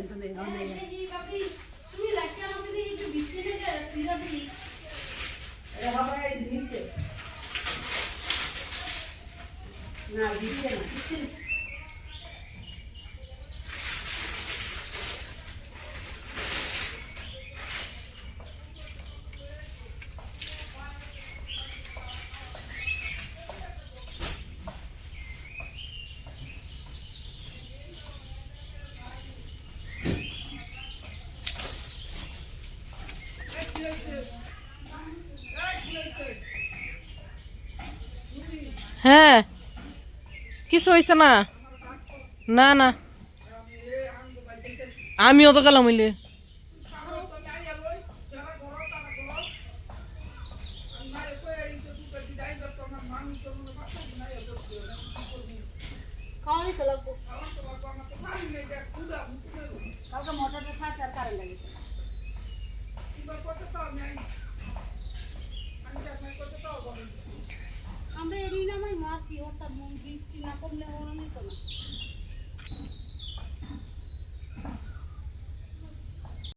তো নেই না দিচ্ছে না হ্যাঁ কিছু হয়েছে না না না আমিও তো গেলাম হইলে কালকে মোটরটা ছাড়ছে আর কারেন্ট লাগেছে আমরা এড়িয়ে নামাই মাছ কি হতাম বৃষ্টি না কমলে ওরা নিত না